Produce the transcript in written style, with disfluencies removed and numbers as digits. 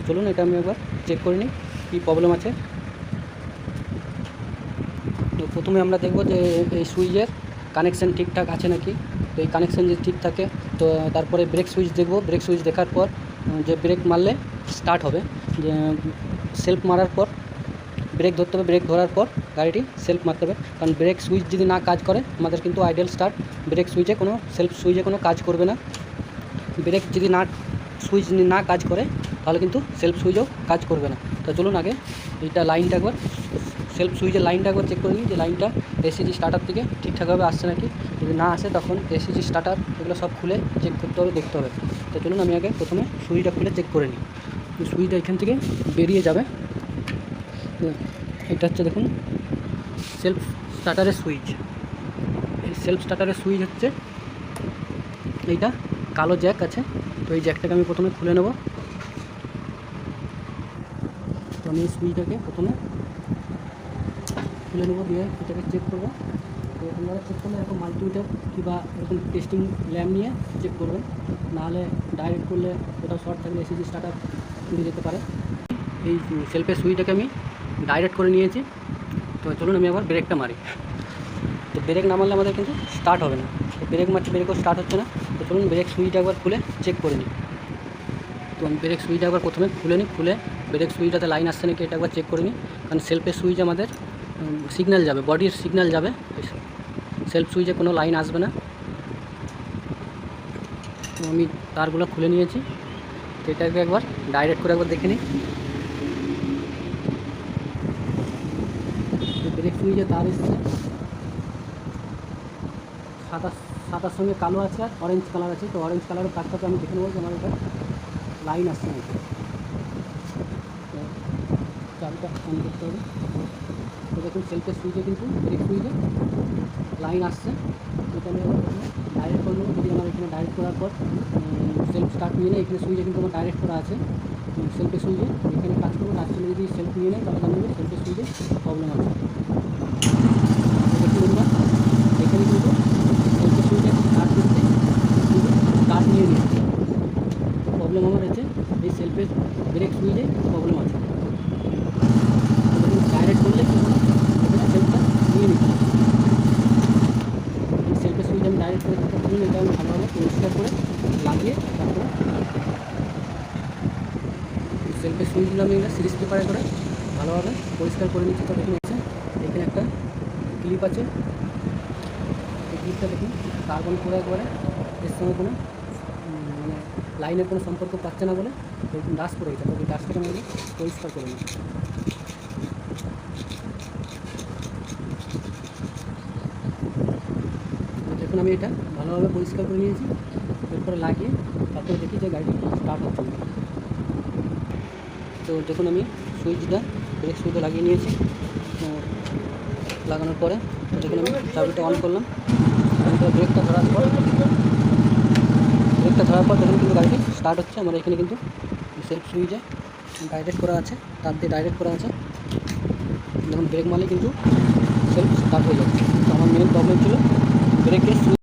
চলুন এটা আমি একবার চেক করে নিই কী প্রবলেম আছে। তো প্রথমে আমরা দেখব যে এই সুইচের কানেকশান ঠিকঠাক আছে নাকি। তো এই কানেকশান যদি ঠিক থাকে তো তারপরে ব্রেক সুইচ দেখব। ব্রেক সুইচ দেখার পর যে ব্রেক মারলে স্টার্ট হবে, যে সেলফ মারার পর ব্রেক ধরতে হবে, ব্রেক ধরার পর গাড়িটি সেলফ মারতে হবে। কারণ ব্রেক সুইচ যদি না কাজ করে আমাদের কিন্তু আইডেল স্টার্ট, ব্রেক সুইচে কোনো সেলফ সুইচে কোনো কাজ করবে না। ব্রেক যদি সুইচ না কাজ করে তাহলে কিন্তু সেলফ সুইচও কাজ করবে না। তো চলুন আগে এইটা লাইনটা একবার সেলফ সুইচের লাইনটা একবার চেক করে নিই যে লাইনটা এসিজি স্টার্টার থেকে ঠিকঠাকভাবে আসছে নাকি। যদি না আসে তখন এসিজি স্টার্টার এগুলো সব খুলে চেক করতে হবে, দেখতে হবে। তো চলুন আমি আগে প্রথমে সুইচটা খুলে চেক করে নিই। সুইচটা এখান থেকে বেরিয়ে যাবে। এটা হচ্ছে দেখুন সেলফ স্টার্টারের সুইচ। এই সেলফ স্টার্টারের সুইচ হচ্ছে এইটা, কালো জ্যাক আছে। তো এই জ্যাকটাকে আমি প্রথমে খুলে নেব। তো আমি সুইচটাকে প্রথমে খুলে নেব, দিয়ে এটাকে চেক করবো। তো আপনারা চেক করলে এরকম মাল্টিমিটার কিংবা এরকম টেস্টিং ল্যাম্প নিয়ে চেক করবেন, নাহলে ডাইরেক্ট করলে কোথাও শর্ট থাকলে এসিজি স্টার্টার উঠে যেতে পারে। এই সেলফের সুইচটাকে আমি ডাইরেক্ট করে নিয়েছি। তো চলুন আমি আবার ব্রেকটা মারি। তো ব্রেক না মারলে আমাদের কিন্তু স্টার্ট হবে না। তো ব্রেক মারছি, ব্রেকও স্টার্ট হচ্ছে না। তো চলুন ব্রেক সুইচটা একবার খুলে চেক করে নিই। তো আমি ব্রেক সুইচটা একবার প্রথমে খুলে নিই, খুলে ব্রেক সুইচটাতে লাইন আসছে নাকি এটা একবার চেক করে নিই। কারণ সেলফের সুইচ আমাদের সিগন্যাল যাবে, বডির সিগন্যাল যাবে, সেলফ সুইচে কোনো লাইন আসবে না। তো আমি তারগুলো খুলে নিয়েছি। তো এটাকে একবার ডাইরেক্ট করে একবার দেখে নিই। ব্রেক সুইচে তার এসছে সাদার সঙ্গে কালো আছে আর অরেঞ্জ কালার আছে। তো অরেঞ্জ কালারের তারটাকে আমি দেখে নেবো যে আমার এটা লাইন আসছে নাকি। তো চাবিটা অন করতে হবে। তো দেখুন সেলফের সুইচে কিন্তু ব্রেক সুইচে লাইন আসছে। এটা আমি ডাইরেক্ট করে নেবো। যদি আমার এখানে ডাইরেক্ট করার পর সেলফ স্টার্ট নিয়ে নেয়, এখানে সুইচে কিন্তু আমার ডাইরেক্ট করা আছে সেলফের সুইচে। এখানে কাজ করবো, কাজ করলে যদি সেলফ নিয়ে নেয় তাহলে জানবে সেলফের সুইচে প্রবলেম আছে। এখানে কিন্তু সেলফের সুইচে স্টার্ট করতে স্টার্ট নিয়ে নিচ্ছে। প্রবলেম আমার আছে এই সেলফের ব্রেক সুইচে প্রবলেম আছে। ডাইরেক্ট করলে কিন্তু এখানে সেলফটা নিয়ে নিচ্ছে। সেলফের সুইচ আমি ডাইরেক্ট করে দিতে পারি। এটা আমি ভালোভাবে পরিষ্কার করে লাগিয়ে তারপরে সেলফের সুইচগুলো আমি এখানে সিরিজ পেপারে করে ভালোভাবে পরিষ্কার করে নিচ্ছি। তো দেখুন এখানে একটা ক্লিপ আছে, এই ক্লিপটা দেখুন কার্বন করে একবারে এর সঙ্গে কোনো মানে লাইনের কোনো সম্পর্ক পাচ্ছে না বলে এরকম ডাস্ট পড়ে গেছে। তো ওই ডাস্টটাকে আমি পরিষ্কার করে নিই। দেখুন আমি এটা ভালোভাবে পরিষ্কার করে নিয়েছি। এরপরে লাগিয়ে তারপরে দেখি যে গাড়িটি স্টার্ট হচ্ছে না। তো দেখুন আমি সুইচটা ব্রেক সুইচটা লাগিয়ে নিয়েছি। তো লাগানোর পরে দেখুন আমি চাবিটা অন করলাম। ব্রেকটা ধরার পর দেখুন কিন্তু গাড়িটি স্টার্ট হচ্ছে। আমার এখানে কিন্তু সেলফ সুইচে ডাইরেক্ট করা আছে, তার দিয়ে ডাইরেক্ট করা আছে। দেখুন ব্রেক মারলে কিন্তু সেলফ স্টার্ট হয়ে যাচ্ছে। তো আমার মেন প্রবলেম ছিল ব্রেকের সুইচ।